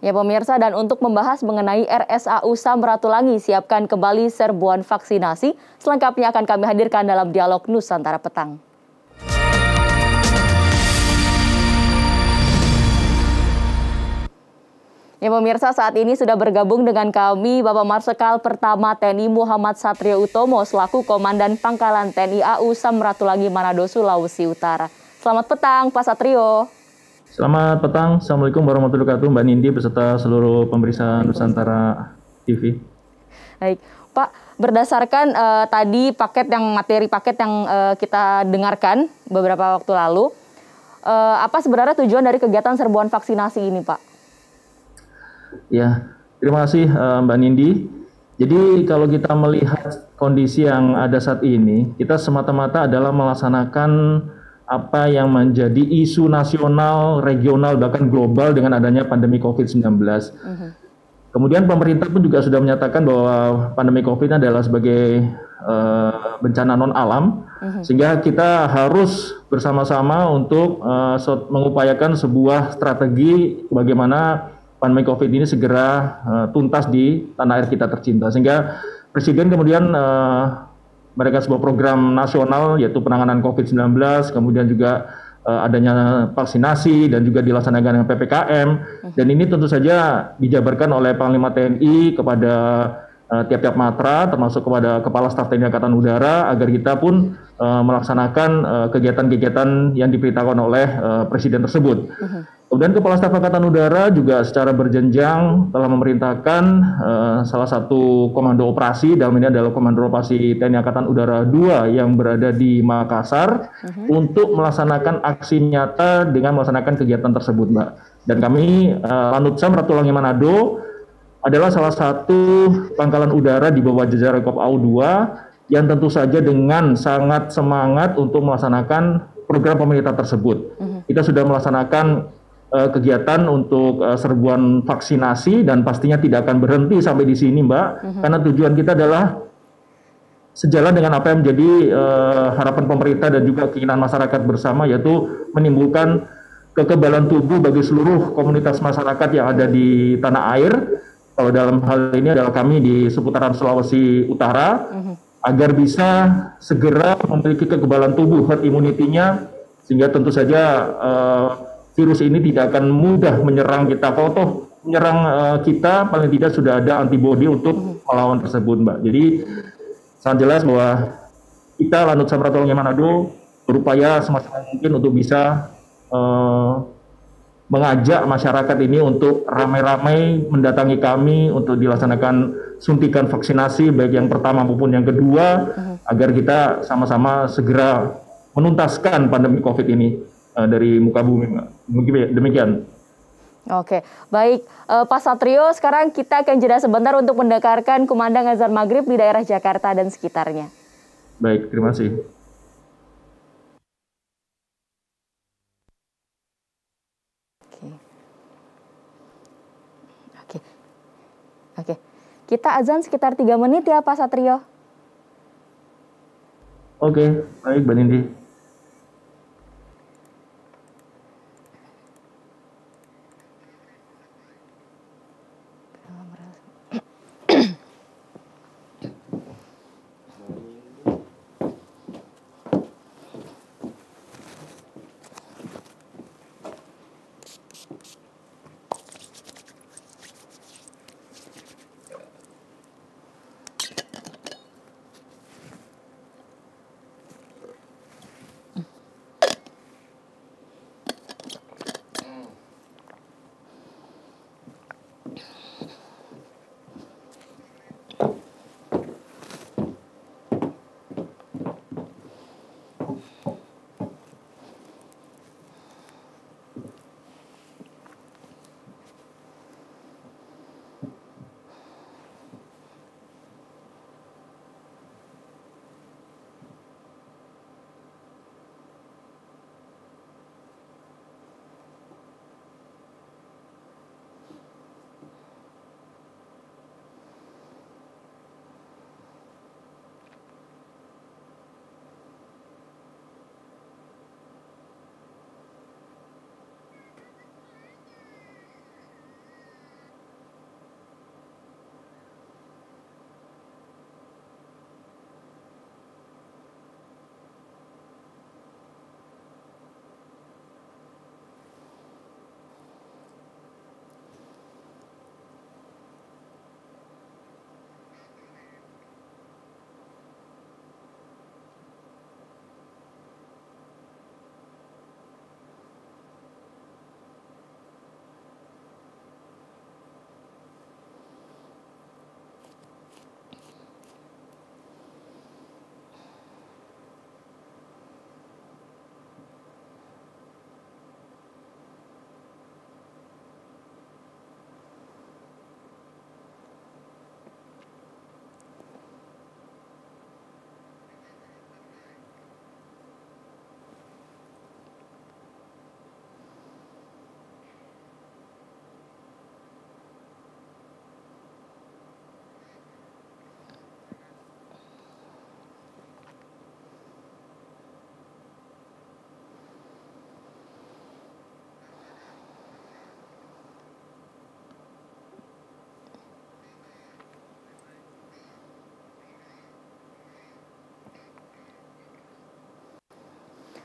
Ya pemirsa, dan untuk membahas mengenai RSAU Samratulangi siapkan kembali serbuan vaksinasi, selengkapnya akan kami hadirkan dalam Dialog Nusantara Petang. Ya pemirsa, saat ini sudah bergabung dengan kami Bapak Marsikal Pertama TNI Muhammad Satrio Utomo selaku Komandan Pangkalan TNI AU Samratulangi Manado, Sulawesi Utara. Selamat petang Pak Satrio. Selamat petang, Assalamualaikum warahmatullahi wabarakatuh, Mbak Nindi beserta seluruh pemirsa Nusantara TV. Baik, Pak, berdasarkan tadi materi paket yang kita dengarkan beberapa waktu lalu, apa sebenarnya tujuan dari kegiatan serbuan vaksinasi ini, Pak? Ya, terima kasih Mbak Nindi. Jadi kalau kita melihat kondisi yang ada saat ini, kita semata-mata adalah melaksanakan apa yang menjadi isu nasional, regional, bahkan global dengan adanya pandemi COVID-19. Kemudian pemerintah pun juga sudah menyatakan bahwa pandemi COVID adalah sebagai bencana non-alam, sehingga kita harus bersama-sama untuk mengupayakan sebuah strategi bagaimana pandemi COVID ini segera tuntas di tanah air kita tercinta. Sehingga Presiden kemudian mereka sebuah program nasional yaitu penanganan COVID-19, kemudian juga adanya vaksinasi dan juga dilaksanakan dengan PPKM. Dan ini tentu saja dijabarkan oleh Panglima TNI kepada tiap-tiap matra, termasuk kepada Kepala Staf TNI Angkatan Udara, agar kita pun melaksanakan kegiatan-kegiatan yang diperintahkan oleh Presiden tersebut. Kemudian Kepala Staf Angkatan Udara juga secara berjenjang telah memerintahkan salah satu komando operasi, dalam ini adalah Komando Operasi TNI Angkatan Udara 2 yang berada di Makassar, untuk melaksanakan aksi nyata dengan melaksanakan kegiatan tersebut, Mbak. Dan kami, Lanut Samratulangi Manado, adalah salah satu pangkalan udara di bawah jajaran Kopau 2 yang tentu saja dengan sangat semangat untuk melaksanakan program pemerintah tersebut. Kita sudah melaksanakan kegiatan untuk serbuan vaksinasi dan pastinya tidak akan berhenti sampai di sini, Mbak, karena tujuan kita adalah sejalan dengan apa yang menjadi harapan pemerintah dan juga keinginan masyarakat bersama, yaitu menimbulkan kekebalan tubuh bagi seluruh komunitas masyarakat yang ada di tanah air. Kalau dalam hal ini adalah kami di seputaran Sulawesi Utara, agar bisa segera memiliki kekebalan tubuh, herd immunity-nya, sehingga tentu saja virus ini tidak akan mudah menyerang kita. Kalau toh menyerang kita, paling tidak sudah ada antibodi untuk melawan tersebut, Mbak. Jadi sangat jelas bahwa kita Lanut Samratulangi Manado berupaya semaksimal mungkin untuk bisa mengajak masyarakat ini untuk ramai-ramai mendatangi kami untuk dilaksanakan suntikan vaksinasi baik yang pertama maupun yang kedua, agar kita sama-sama segera menuntaskan pandemi COVID ini dari muka bumi. Demikian. Oke, baik Pak Satrio, sekarang kita akan jeda sebentar untuk mendengarkan kumandang azan maghrib di daerah Jakarta dan sekitarnya. Baik, terima kasih. Oke. Kita azan sekitar 3 menit ya Pak Satrio. Oke, baik Mbak Nindi.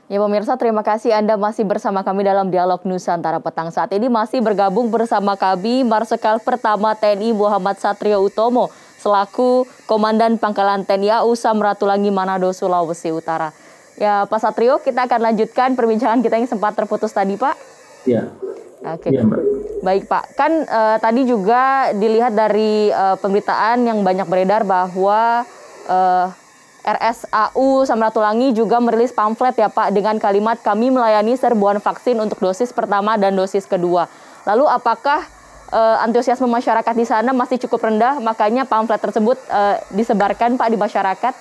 Ya pemirsa, terima kasih Anda masih bersama kami dalam Dialog Nusantara Petang. Saat ini masih bergabung bersama kami Marsikal Pertama TNI Muhammad Satrio Utomo selaku Komandan Pangkalan TNI AU Samratulangi Manado, Sulawesi Utara. Ya Pak Satrio, kita akan lanjutkan perbincangan kita yang sempat terputus tadi Pak. Iya. Oke. Iya, Mbak. Baik Pak, kan tadi juga dilihat dari pemberitaan yang banyak beredar bahwa RSAU Samratulangi juga merilis pamflet ya Pak dengan kalimat kami melayani serbuan vaksin untuk dosis pertama dan dosis kedua. Lalu apakah antusiasme masyarakat di sana masih cukup rendah makanya pamflet tersebut disebarkan Pak di masyarakat?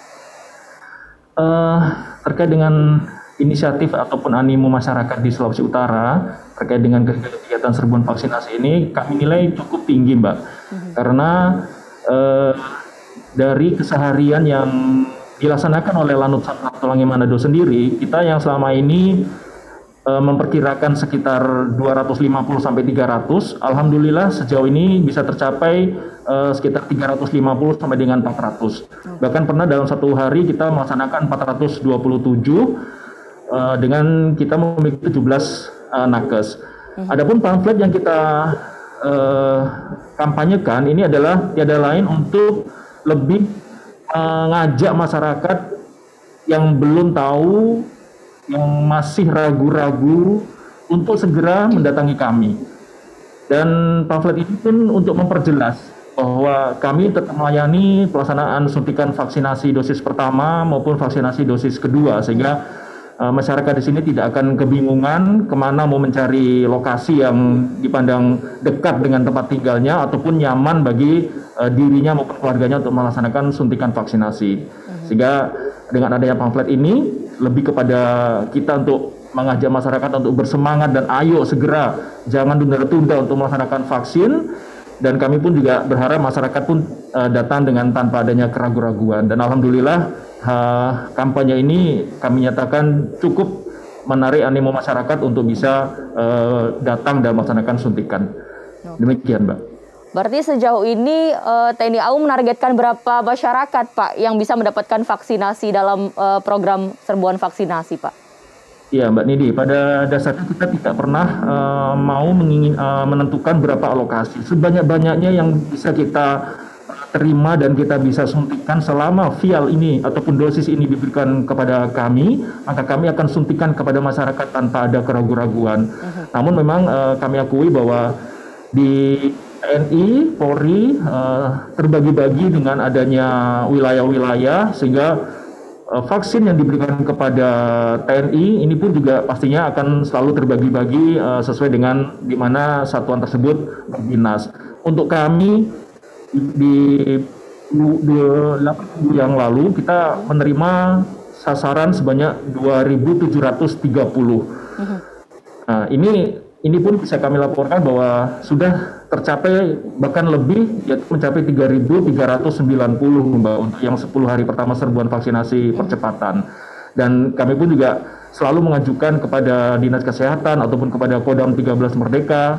Terkait dengan inisiatif ataupun animo masyarakat di Sulawesi Utara terkait dengan kegiatan serbuan vaksinasi ini kami nilai cukup tinggi Mbak. Karena dari keseharian yang dilaksanakan oleh Lanut Samratulangi Manado sendiri, kita yang selama ini memperkirakan sekitar 250 sampai 300, alhamdulillah sejauh ini bisa tercapai sekitar 350 sampai dengan 400. Bahkan pernah dalam satu hari kita melaksanakan 427 dengan kita memiliki 17 nakes. Adapun pamflet yang kita kampanyekan ini adalah tiada lain untuk lebih mengajak masyarakat yang belum tahu, yang masih ragu-ragu untuk segera mendatangi kami. Dan pamflet ini pun untuk memperjelas bahwa kami tetap melayani pelaksanaan suntikan vaksinasi dosis pertama maupun vaksinasi dosis kedua, sehingga masyarakat di sini tidak akan kebingungan kemana mau mencari lokasi yang dipandang dekat dengan tempat tinggalnya ataupun nyaman bagi dirinya maupun keluarganya untuk melaksanakan suntikan vaksinasi. Sehingga dengan adanya pamflet ini lebih kepada kita untuk mengajak masyarakat untuk bersemangat dan ayo segera, jangan tunda-tunda untuk melaksanakan vaksin. Dan kami pun juga berharap masyarakat pun datang dengan tanpa adanya keraguan-raguan. Dan alhamdulillah kampanye ini kami nyatakan cukup menarik animo masyarakat untuk bisa datang dan melaksanakan suntikan. Demikian Mbak. Berarti sejauh ini TNI AU menargetkan berapa masyarakat Pak yang bisa mendapatkan vaksinasi dalam program serbuan vaksinasi Pak? Ya Mbak Nidi, pada dasarnya kita tidak pernah mau menentukan berapa alokasi. Sebanyak-banyaknya yang bisa kita terima dan kita bisa suntikan selama vial ini ataupun dosis ini diberikan kepada kami, maka kami akan suntikan kepada masyarakat tanpa ada keraguan-raguan. Namun memang kami akui bahwa di TNI, Polri terbagi-bagi dengan adanya wilayah-wilayah sehingga vaksin yang diberikan kepada TNI ini pun juga pastinya akan selalu terbagi-bagi sesuai dengan di mana satuan tersebut berdinas. Untuk kami di 8 minggu yang lalu kita menerima sasaran sebanyak 2.730. Nah, ini pun bisa kami laporkan bahwa sudah tercapai bahkan lebih, yaitu mencapai 3.390 Mbak untuk yang 10 hari pertama serbuan vaksinasi percepatan. Dan kami pun juga selalu mengajukan kepada Dinas Kesehatan ataupun kepada Kodam 13 Merdeka,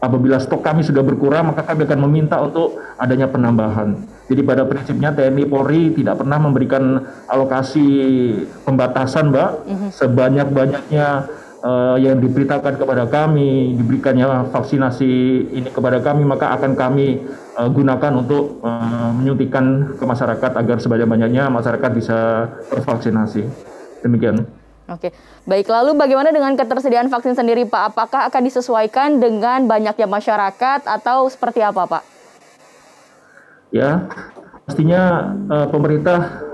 apabila stok kami sudah berkurang maka kami akan meminta untuk adanya penambahan. Jadi pada prinsipnya TNI Polri tidak pernah memberikan alokasi pembatasan Mbak, sebanyak-banyaknya yang diberitakan kepada kami, diberikannya vaksinasi ini kepada kami, maka akan kami gunakan untuk menyuntikkan ke masyarakat agar sebanyak-banyaknya masyarakat bisa tervaksinasi. Demikian. Oke, baik. Lalu bagaimana dengan ketersediaan vaksin sendiri Pak? Apakah akan disesuaikan dengan banyaknya masyarakat atau seperti apa Pak? Ya, pastinya pemerintah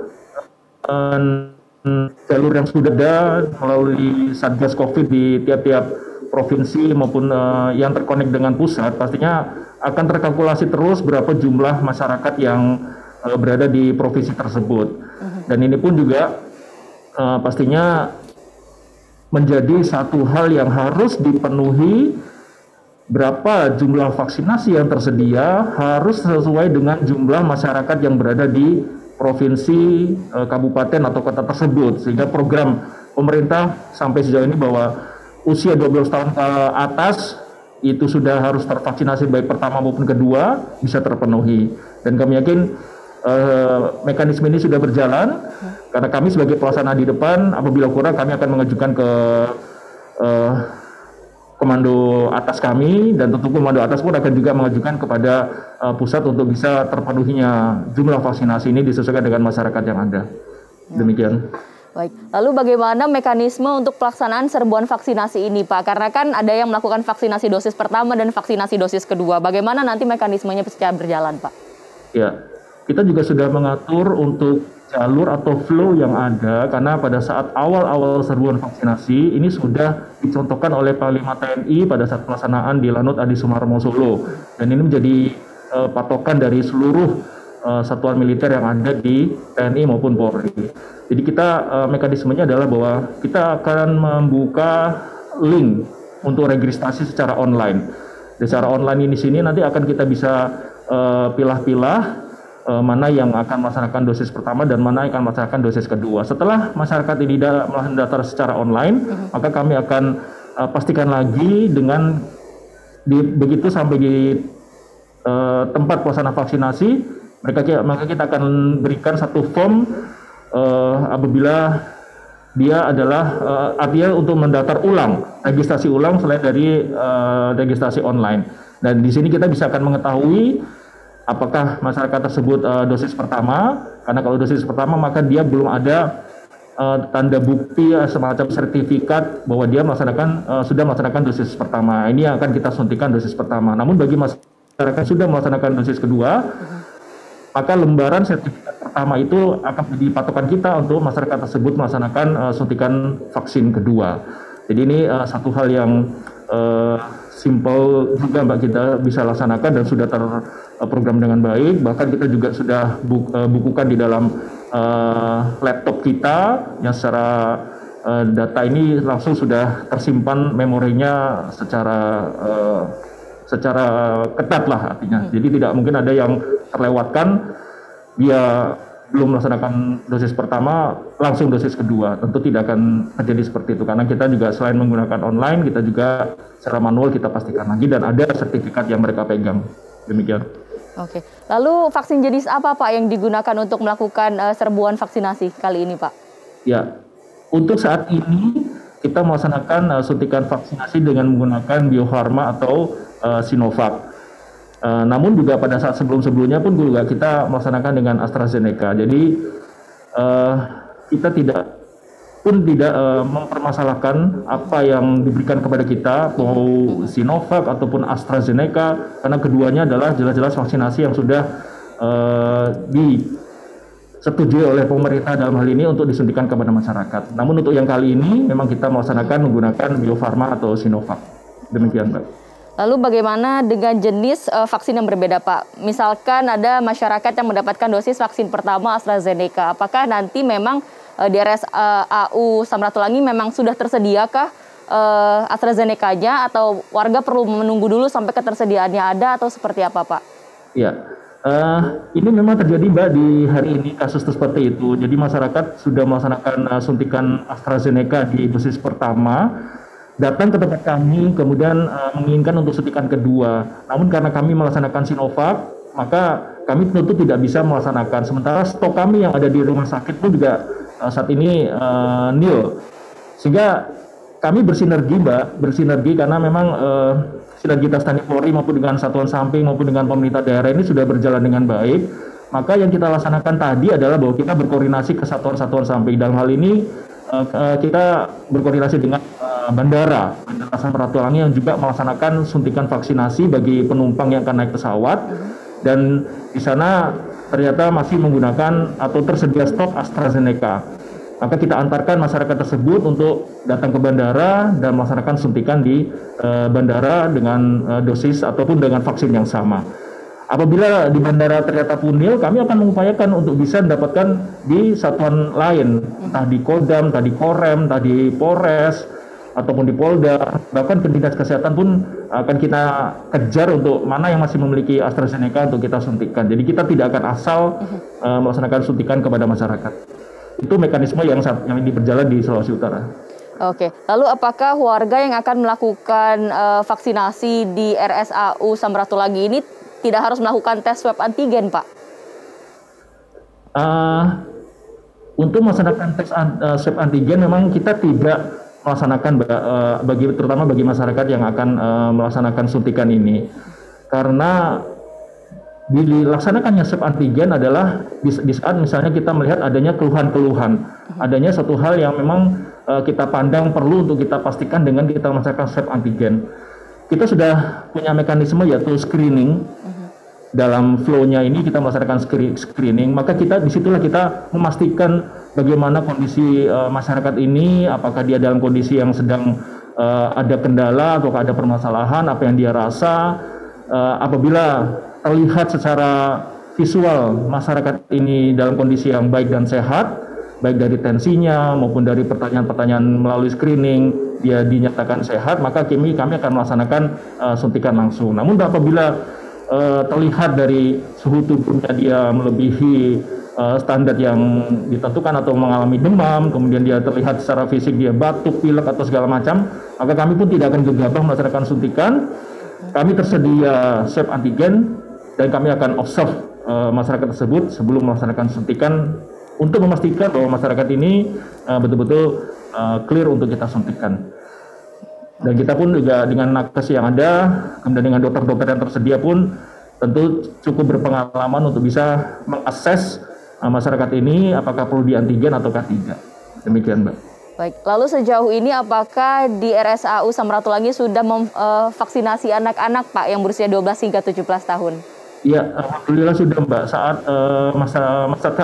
jalur yang sudah ada melalui Satgas Covid di tiap-tiap provinsi maupun yang terkonek dengan pusat, pastinya akan terkalkulasi terus berapa jumlah masyarakat yang berada di provinsi tersebut. Dan ini pun juga pastinya menjadi satu hal yang harus dipenuhi. Berapa jumlah vaksinasi yang tersedia harus sesuai dengan jumlah masyarakat yang berada di provinsi, kabupaten atau kota tersebut, sehingga program pemerintah sampai sejauh ini bahwa usia 12 tahun ke atas itu sudah harus tervaksinasi baik pertama maupun kedua bisa terpenuhi. Dan kami yakin mekanisme ini sudah berjalan, karena kami sebagai pelaksana di depan, apabila kurang kami akan mengajukan ke komando atas kami, dan tentu komando atas pun akan juga mengajukan kepada pusat untuk bisa terpenuhinya jumlah vaksinasi ini disesuaikan dengan masyarakat yang ada. Demikian. Baik, lalu bagaimana mekanisme untuk pelaksanaan serbuan vaksinasi ini, Pak? Karena kan ada yang melakukan vaksinasi dosis pertama dan vaksinasi dosis kedua. Bagaimana nanti mekanismenya secara berjalan, Pak? Ya, kita juga sudah mengatur untuk jalur atau flow yang ada, karena pada saat awal-awal serbuan vaksinasi ini sudah dicontohkan oleh Panglima TNI pada saat pelaksanaan di Lanut Adi Sumarmo Solo, dan ini menjadi patokan dari seluruh satuan militer yang ada di TNI maupun Polri. Jadi kita mekanismenya adalah bahwa kita akan membuka link untuk registrasi secara online. Secara online ini sini nanti akan kita bisa pilah-pilah mana yang akan melaksanakan dosis pertama dan mana yang akan melaksanakan dosis kedua. Setelah masyarakat ini mendaftar secara online, maka kami akan pastikan lagi dengan begitu sampai di tempat pelaksana vaksinasi, maka kita akan berikan satu form apabila dia adalah artinya untuk mendaftar ulang, registrasi ulang selain dari registrasi online. Dan di sini kita bisa akan mengetahui apakah masyarakat tersebut dosis pertama, karena kalau dosis pertama maka dia belum ada tanda bukti semacam sertifikat bahwa dia sudah melaksanakan dosis pertama. Ini yang akan kita suntikan dosis pertama. Namun bagi masyarakat yang sudah melaksanakan dosis kedua, maka lembaran sertifikat pertama itu akan menjadi patokan kita untuk masyarakat tersebut melaksanakan suntikan vaksin kedua. Jadi ini satu hal yang simple juga Mbak, kita bisa laksanakan dan sudah terprogram dengan baik. Bahkan kita juga sudah bukukan di dalam laptop kita yang secara data ini langsung sudah tersimpan memorinya secara ketat lah artinya. Jadi tidak mungkin ada yang terlewatkan, dia belum melaksanakan dosis pertama langsung dosis kedua. Tentu tidak akan terjadi seperti itu, karena kita juga selain menggunakan online, kita juga secara manual kita pastikan lagi dan ada sertifikat yang mereka pegang. Demikian. Oke, lalu vaksin jenis apa Pak yang digunakan untuk melakukan serbuan vaksinasi kali ini Pak? Ya, untuk saat ini kita melaksanakan suntikan vaksinasi dengan menggunakan Bio Farma atau Sinovac. Namun juga pada saat sebelum-sebelumnya pun juga kita melaksanakan dengan AstraZeneca. Jadi kita tidak mempermasalahkan apa yang diberikan kepada kita, mau Sinovac ataupun AstraZeneca, karena keduanya adalah jelas-jelas vaksinasi yang sudah disetujui oleh pemerintah dalam hal ini untuk disuntikan kepada masyarakat. Namun untuk yang kali ini memang kita melaksanakan menggunakan Bio Farma atau Sinovac. Demikian Mbak. Lalu bagaimana dengan jenis vaksin yang berbeda Pak? Misalkan ada masyarakat yang mendapatkan dosis vaksin pertama AstraZeneca, apakah nanti memang di RSAU Samratulangi memang sudah tersediakah AstraZeneca-nya, atau warga perlu menunggu dulu sampai ketersediaannya ada, atau seperti apa Pak? Ya, ini memang terjadi Mbak di hari ini kasus seperti itu. Jadi masyarakat sudah melaksanakan suntikan AstraZeneca di dosis pertama, datang ke tempat kami, kemudian menginginkan untuk suntikan kedua. Namun karena kami melaksanakan Sinovac, maka kami tentu tidak bisa melaksanakan. Sementara stok kami yang ada di rumah sakit pun juga saat ini nil. Sehingga kami bersinergi karena memang sinergitas TNI Polri maupun dengan satuan samping maupun dengan pemerintah daerah ini sudah berjalan dengan baik. Maka yang kita laksanakan tadi adalah bahwa kita berkoordinasi ke satuan-satuan samping. Dalam hal ini kita berkoordinasi dengan Bandara Samratulangi yang juga melaksanakan suntikan vaksinasi bagi penumpang yang akan naik pesawat, dan di sana ternyata masih menggunakan atau tersedia stok AstraZeneca. Maka kita antarkan masyarakat tersebut untuk datang ke bandara dan melaksanakan suntikan di bandara dengan dosis ataupun dengan vaksin yang sama. Apabila di bandara ternyata punil, kami akan mengupayakan untuk bisa mendapatkan di satuan lain, entah di Kodam, entah di Korem, entah di Polres, ataupun di Polda, bahkan ke dinas kesehatan pun akan kita kejar untuk mana yang masih memiliki AstraZeneca untuk kita suntikan. Jadi kita tidak akan asal melaksanakan suntikan kepada masyarakat. Itu mekanisme yang ini berjalan di Sulawesi Utara. Oke, lalu apakah warga yang akan melakukan vaksinasi di RSAU Samratulangi ini tidak harus melakukan tes swab antigen, Pak? Uh, untuk melaksanakan tes swab antigen memang kita tidak melaksanakan terutama bagi masyarakat yang akan melaksanakan suntikan ini, karena dilaksanakannya swab antigen adalah di saat misalnya kita melihat adanya keluhan-keluhan, adanya satu hal yang memang kita pandang perlu untuk kita pastikan dengan kita melaksanakan swab antigen. Kita sudah punya mekanisme yaitu screening. Dalam flow-nya ini kita melaksanakan screening, maka disitulah kita memastikan bagaimana kondisi masyarakat ini, apakah dia dalam kondisi yang sedang ada kendala atau ada permasalahan, apa yang dia rasa. Apabila terlihat secara visual masyarakat ini dalam kondisi yang baik dan sehat, baik dari tensinya maupun dari pertanyaan-pertanyaan melalui screening dia dinyatakan sehat, maka kami akan melaksanakan suntikan langsung. Namun apabila terlihat dari suhu tubuhnya dia melebihi standar yang ditentukan atau mengalami demam, kemudian dia terlihat secara fisik dia batuk, pilek atau segala macam, maka kami pun tidak akan gegabah melaksanakan suntikan. Kami tersedia swab antigen dan kami akan observe masyarakat tersebut sebelum melaksanakan suntikan untuk memastikan bahwa masyarakat ini betul-betul clear untuk kita suntikan. Dan kita pun juga dengan nakes yang ada, kemudian dengan dokter-dokter yang tersedia pun tentu cukup berpengalaman untuk bisa mengakses masyarakat ini apakah perlu di antigen ataukah tidak. Demikian, Mbak. Baik, lalu sejauh ini apakah di RSAU Samratulangi sudah memvaksinasi anak-anak, Pak, yang berusia 12 hingga 17 tahun? Iya, alhamdulillah sudah, Mbak.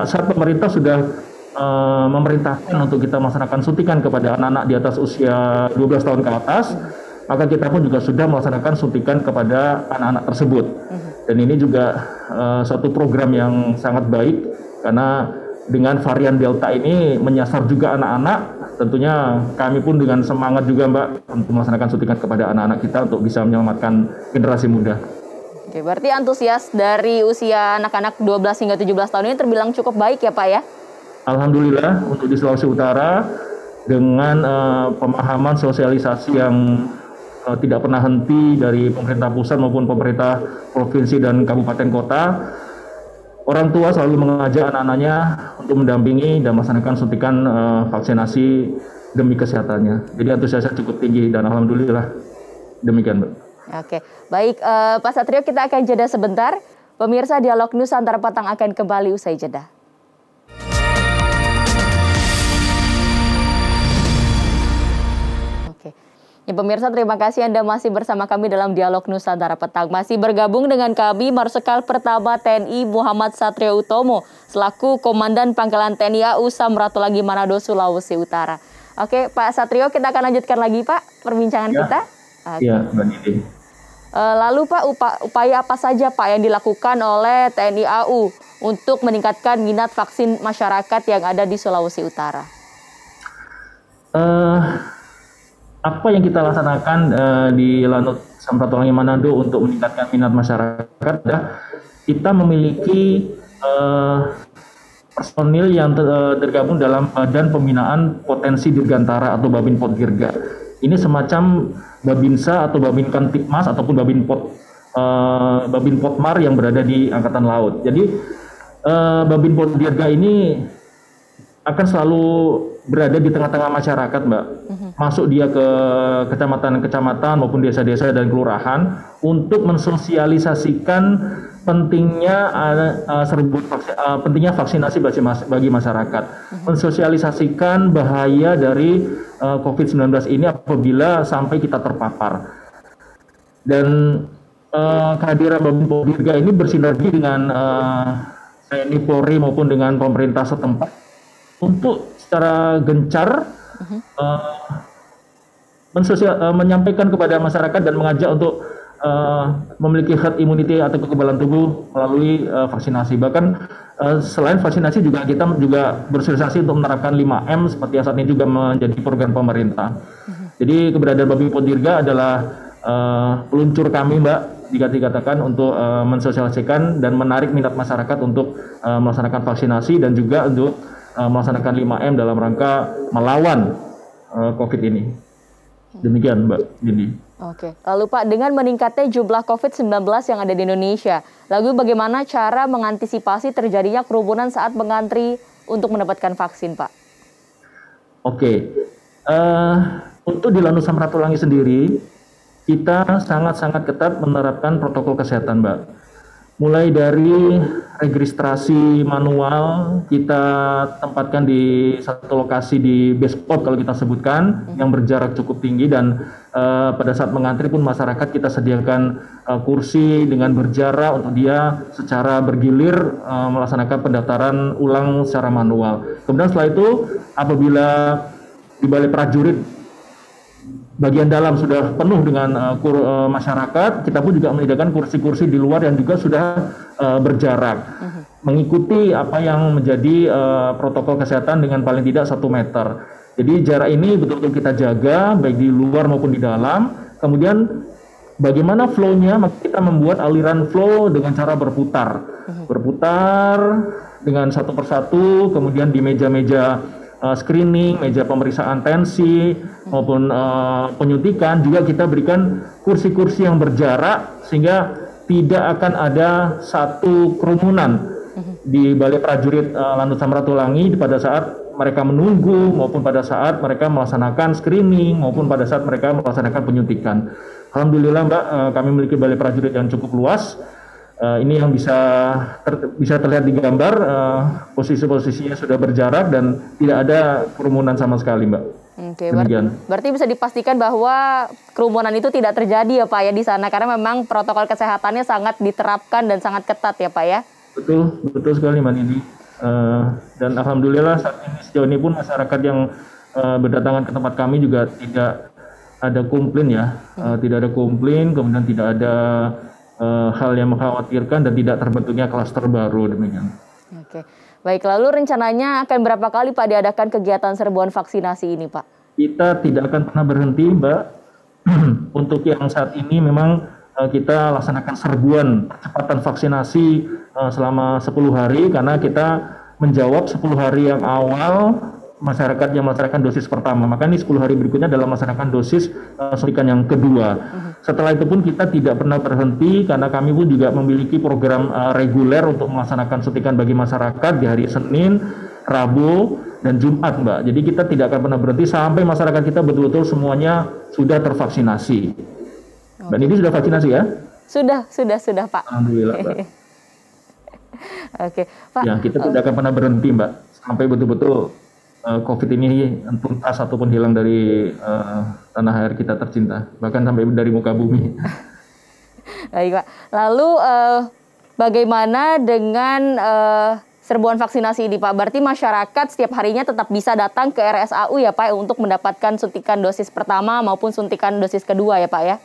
Saat pemerintah sudah memerintahkan untuk kita melaksanakan suntikan kepada anak-anak di atas usia 12 tahun ke atas, maka kita pun juga sudah melaksanakan suntikan kepada anak-anak tersebut. Dan ini juga suatu program yang sangat baik, karena dengan varian Delta ini menyasar juga anak-anak, tentunya kami pun dengan semangat juga, Mbak, untuk melaksanakan suntikan kepada anak-anak kita untuk bisa menyelamatkan generasi muda. Oke, berarti antusias dari usia anak-anak 12 hingga 17 tahun ini terbilang cukup baik ya, Pak, ya? Alhamdulillah untuk di Sulawesi Utara dengan pemahaman sosialisasi yang tidak pernah henti dari pemerintah pusat maupun pemerintah provinsi dan kabupaten kota, orang tua selalu mengajak anak-anaknya untuk mendampingi dan melaksanakan suntikan vaksinasi demi kesehatannya. Jadi antusiasnya cukup tinggi dan alhamdulillah demikian, Mbak. Oke, baik Pak Satrio, kita akan jeda sebentar. Pemirsa, Dialog Nusantara Petang akan kembali usai jeda. Ya, pemirsa, terima kasih Anda masih bersama kami dalam Dialog Nusantara Petang. Masih bergabung dengan kami Marsikal Pertama TNI Muhammad Satrio Utomo selaku Komandan Pangkalan TNI AU Samratulangi Manado, Sulawesi Utara. Oke, Pak Satrio, kita akan lanjutkan lagi, Pak, perbincangan kita. Iya, Mbak Nidi. Lalu, Pak, upaya apa saja, Pak, yang dilakukan oleh TNI AU untuk meningkatkan minat vaksin masyarakat yang ada di Sulawesi Utara? Apa yang kita laksanakan di Lanut Samratulangi Manado untuk meningkatkan minat masyarakat adalah kita memiliki personil yang tergabung dalam Badan Pembinaan Potensi Dirgantara atau Babin Potdirga. Ini semacam Babinsa atau Babin Kantipmas ataupun Babin Potmar yang berada di Angkatan Laut. Jadi Babin Potdirga ini akan selalu berada di tengah-tengah masyarakat, Mbak. Masuk dia ke kecamatan-kecamatan maupun desa-desa dan kelurahan untuk mensosialisasikan pentingnya pentingnya vaksinasi bagi masyarakat. Mensosialisasikan bahaya dari COVID-19 ini apabila sampai kita terpapar. Dan kehadiran Babin Potdirga ini bersinergi dengan TNI Polri maupun dengan pemerintah setempat untuk secara gencar menyampaikan kepada masyarakat dan mengajak untuk memiliki herd immunity atau kekebalan tubuh melalui vaksinasi. Bahkan selain vaksinasi juga kita juga bersosialisasi untuk menerapkan 5M seperti yang saat ini juga menjadi program pemerintah. Jadi keberadaan Babin Potdirga adalah peluncur kami, Mbak, jika dikatakan untuk mensosialisasikan dan menarik minat masyarakat untuk melaksanakan vaksinasi dan juga untuk melaksanakan 5M dalam rangka melawan COVID ini. Demikian, Mbak Dini. Oke, lalu Pak, dengan meningkatnya jumlah COVID-19 yang ada di Indonesia, lalu bagaimana cara mengantisipasi terjadinya kerumunan saat mengantri untuk mendapatkan vaksin, Pak? Oke, untuk di Lanut Samratulangi sendiri, kita sangat-sangat ketat menerapkan protokol kesehatan, Mbak. Mulai dari registrasi manual, kita tempatkan di satu lokasi di base spot kalau kita sebutkan, yang berjarak cukup tinggi, dan pada saat mengantri pun masyarakat kita sediakan kursi dengan berjarak untuk dia secara bergilir melaksanakan pendaftaran ulang secara manual. Kemudian setelah itu, apabila di balai prajurit bagian dalam sudah penuh dengan masyarakat, kita pun juga menyediakan kursi-kursi di luar yang juga sudah berjarak, mengikuti apa yang menjadi protokol kesehatan dengan paling tidak 1 meter. Jadi jarak ini betul-betul kita jaga, baik di luar maupun di dalam. Kemudian bagaimana flow-nya, maka kita membuat aliran flow dengan cara berputar. Berputar dengan satu persatu, kemudian di meja-meja screening, meja pemeriksaan tensi maupun penyuntikan juga kita berikan kursi-kursi yang berjarak sehingga tidak akan ada satu kerumunan di Balai Prajurit Lanut Samratulangi pada saat mereka menunggu maupun pada saat mereka melaksanakan screening maupun pada saat mereka melaksanakan penyuntikan. Alhamdulillah Mbak, kami memiliki Balai Prajurit yang cukup luas. Ini yang bisa terlihat di gambar, posisi-posisinya sudah berjarak dan tidak ada kerumunan sama sekali, Mbak. Oke, berarti bisa dipastikan bahwa kerumunan itu tidak terjadi ya Pak ya di sana, karena memang protokol kesehatannya sangat diterapkan dan sangat ketat ya Pak ya? Betul sekali Mbak Nini. Dan alhamdulillah saat ini sejauh ini pun masyarakat yang berdatangan ke tempat kami juga tidak ada komplain ya, tidak ada komplain, kemudian tidak ada hal yang mengkhawatirkan dan tidak terbentuknya klaster baru, demikian. Oke, baik, lalu rencananya akan berapa kali Pak diadakan kegiatan serbuan vaksinasi ini Pak? Kita tidak akan pernah berhenti Mbak. Untuk yang saat ini memang kita laksanakan serbuan percepatan vaksinasi selama 10 hari karena kita menjawab 10 hari yang awal masyarakat yang melaksanakan dosis pertama, maka ini 10 hari berikutnya adalah melaksanakan dosis suntikan yang kedua. Setelah itu pun kita tidak pernah berhenti karena kami pun juga memiliki program reguler untuk melaksanakan suntikan bagi masyarakat di hari Senin, Rabu, dan Jumat Mbak. Jadi kita tidak akan pernah berhenti sampai masyarakat kita betul-betul semuanya sudah tervaksinasi. Dan ini sudah vaksinasi ya? Sudah Pak. Alhamdulillah Mbak. Oke, Pak. Ya, kita tidak akan pernah berhenti Mbak sampai betul-betul COVID ini tuntas ataupun hilang dari tanah air kita tercinta, bahkan sampai dari muka bumi. Baik Pak. Lalu bagaimana dengan serbuan vaksinasi ini Pak? Berarti masyarakat setiap harinya tetap bisa datang ke RSAU ya Pak untuk mendapatkan suntikan dosis pertama maupun suntikan dosis kedua ya Pak ya?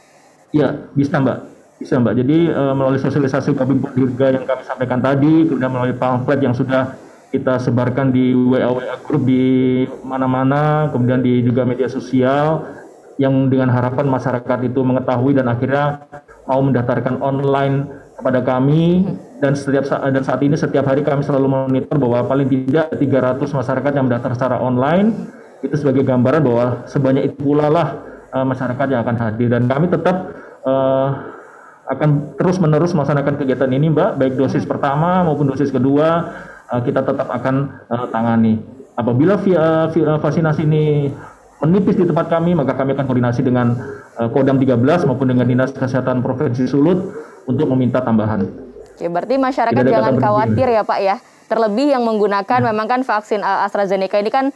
Iya, bisa Mbak. Bisa Mbak. Jadi melalui sosialisasi Kabin Dirga yang kami sampaikan tadi, kemudian melalui pamflet yang sudah kita sebarkan di WA grup di mana-mana, kemudian di juga media sosial, yang dengan harapan masyarakat itu mengetahui dan akhirnya mau mendaftarkan online kepada kami. Dan saat ini setiap hari kami selalu memonitor bahwa paling tidak 300 masyarakat yang mendaftar secara online. Itu sebagai gambaran bahwa sebanyak itu pula lah masyarakat yang akan hadir, dan kami tetap akan terus-menerus melaksanakan kegiatan ini Mbak, baik dosis pertama maupun dosis kedua. Kita tetap akan tangani. Apabila vaksinasi ini menipis di tempat kami, maka kami akan koordinasi dengan Kodam 13 maupun dengan Dinas Kesehatan Provinsi Sulut untuk meminta tambahan. Oke, berarti masyarakat jangan khawatir ya Pak ya. Terlebih yang menggunakan memang kan vaksin AstraZeneca ini kan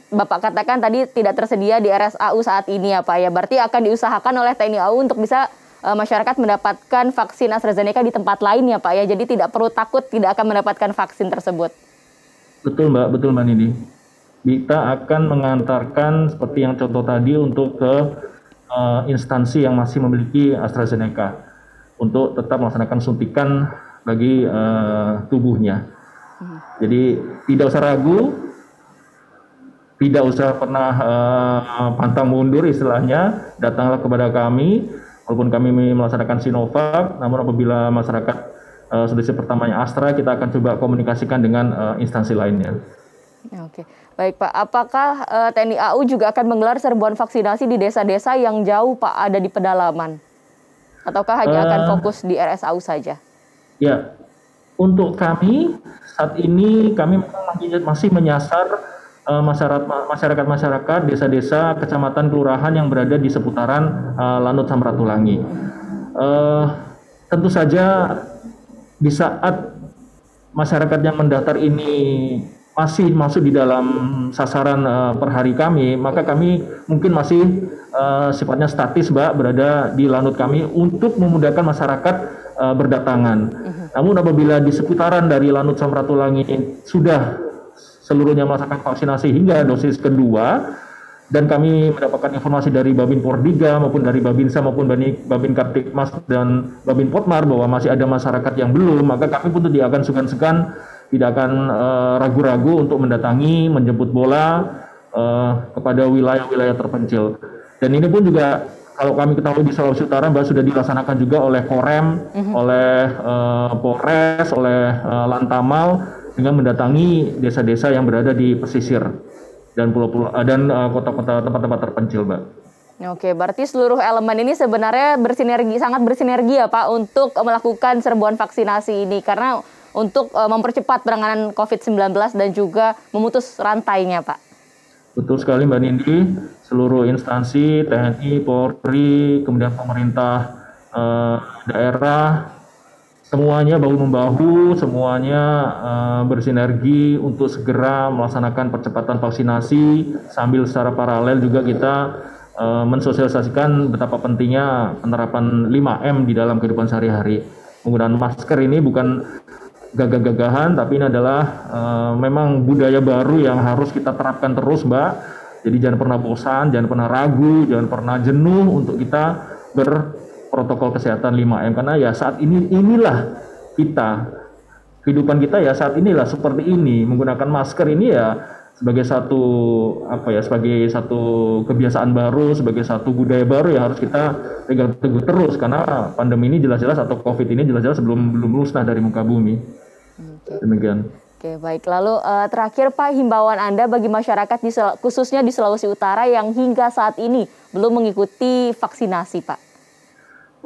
Bapak katakan tadi tidak tersedia di RSAU saat ini ya Pak ya. Berarti akan diusahakan oleh TNI AU untuk bisa masyarakat mendapatkan vaksin AstraZeneca di tempat lain ya Pak ya. Jadi tidak perlu takut tidak akan mendapatkan vaksin tersebut. Betul Mbak Nini. Kita akan mengantarkan seperti yang contoh tadi untuk ke instansi yang masih memiliki AstraZeneca untuk tetap melaksanakan suntikan bagi tubuhnya. Jadi tidak usah ragu, tidak usah pernah pantang mundur istilahnya, datanglah kepada kami. Walaupun kami melaksanakan Sinovac, namun apabila masyarakat dosis pertamanya Astra, kita akan coba komunikasikan dengan instansi lainnya. Oke, baik Pak. Apakah TNI AU juga akan menggelar serbuan vaksinasi di desa-desa yang jauh Pak ada di pedalaman? Ataukah hanya akan fokus di RSAU saja? Ya, untuk kami saat ini kami masih menyasar masyarakat, desa-desa, kecamatan, kelurahan yang berada di seputaran Lanut Samratulangi. Tentu saja di saat masyarakat yang mendaftar ini masih masuk di dalam sasaran per hari kami, maka kami mungkin masih sifatnya statis, Mbak, berada di lanut kami untuk memudahkan masyarakat berdatangan. Namun apabila di seputaran dari Lanut Samratulangi sudah seluruhnya melaksanakan vaksinasi hingga dosis kedua, dan kami mendapatkan informasi dari Babin Pordiga maupun dari Babinsa maupun Babin Kaptikmas dan Babin Potmar bahwa masih ada masyarakat yang belum, maka kami pun tidak akan segan-segan, tidak akan ragu-ragu untuk mendatangi, menjemput bola kepada wilayah-wilayah terpencil. Dan ini pun juga kalau kami ketahui di Sulawesi Utara, Mbak, sudah dilaksanakan juga oleh Korem, oleh Polres, oleh Lantamal dengan mendatangi desa-desa yang berada di pesisir dan pulau-pulau dan kota-kota tempat-tempat terpencil, Mbak. Oke, berarti seluruh elemen ini sebenarnya sangat bersinergi ya Pak untuk melakukan serbuan vaksinasi ini, karena untuk mempercepat penanganan COVID-19 dan juga memutus rantainya, Pak. Betul sekali, Mbak Nindi. Seluruh instansi, TNI, Polri, kemudian pemerintah daerah, semuanya bahu-membahu, semuanya bersinergi untuk segera melaksanakan percepatan vaksinasi, sambil secara paralel juga kita mensosialisasikan betapa pentingnya penerapan 5M di dalam kehidupan sehari-hari. Penggunaan masker ini bukan gagah-gagahan, tapi ini adalah memang budaya baru yang harus kita terapkan terus, Mbak. Jadi jangan pernah bosan, jangan pernah ragu, jangan pernah jenuh untuk kita protokol kesehatan 5M, karena ya saat inilah kehidupan kita ya saat inilah seperti ini, menggunakan masker ini ya sebagai sebagai satu kebiasaan baru, sebagai satu budaya baru yang harus kita pegang teguh terus, karena pandemi ini jelas-jelas atau COVID ini jelas-jelas belum musnah dari muka bumi. Demikian. Oke, baik. Lalu terakhir Pak, himbauan Anda bagi masyarakat khususnya di Sulawesi Utara yang hingga saat ini belum mengikuti vaksinasi, Pak.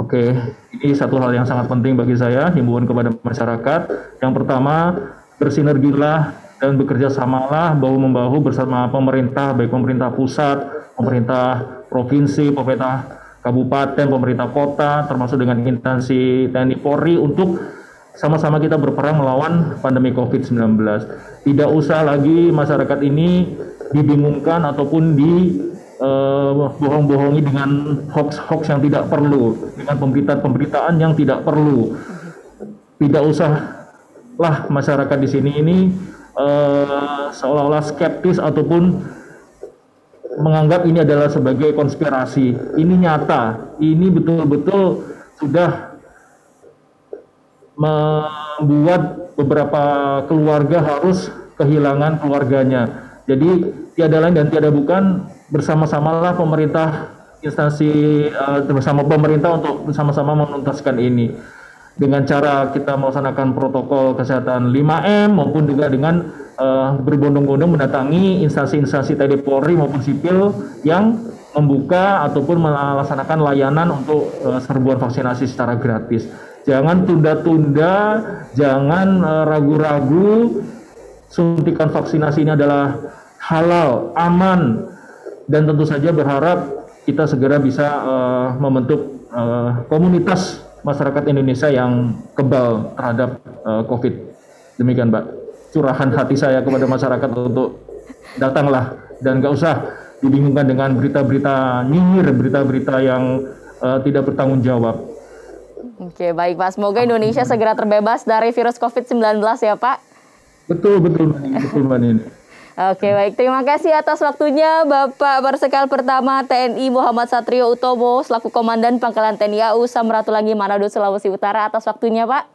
Oke, ini satu hal yang sangat penting bagi saya, himbauan kepada masyarakat. Yang pertama, bersinergilah dan bekerja samalah bahu-membahu bersama pemerintah, baik pemerintah pusat, pemerintah provinsi, pemerintah kabupaten, pemerintah kota, termasuk dengan instansi TNI Polri untuk sama-sama kita berperang melawan pandemi COVID-19. Tidak usah lagi masyarakat ini dibingungkan ataupun bohong-bohongi dengan hoax-hoax yang tidak perlu, dengan pemberitaan-pemberitaan yang tidak perlu. Tidak usahlah masyarakat di sini ini seolah-olah skeptis ataupun menganggap ini adalah sebagai konspirasi. Ini nyata, ini betul-betul sudah membuat beberapa keluarga harus kehilangan keluarganya. Jadi tiada lain dan tiada bukan, bersama-samalah pemerintah, instansi bersama pemerintah untuk bersama-sama menuntaskan ini dengan cara kita melaksanakan protokol kesehatan 5M maupun juga dengan berbondong-bondong mendatangi instansi-instansi TNI Polri maupun sipil yang membuka ataupun melaksanakan layanan untuk serbuan vaksinasi secara gratis. Jangan tunda-tunda, jangan ragu-ragu. Suntikan vaksinasi ini adalah halal, aman, dan tentu saja berharap kita segera bisa membentuk komunitas masyarakat Indonesia yang kebal terhadap COVID. Demikian, Mbak, curahan hati saya kepada masyarakat untuk datanglah dan nggak usah dibingungkan dengan berita-berita nyinyir, berita-berita yang tidak bertanggung jawab. Oke, baik Pak. Semoga Indonesia segera terbebas dari virus COVID-19 ya, Pak. Betul, Mbak Nini. Oke, baik. Terima kasih atas waktunya Bapak Marsikal Pertama TNI Muhammad Satrio Utomo selaku Komandan Pangkalan TNI AU Samratulangi Manado, Sulawesi Utara, atas waktunya, Pak.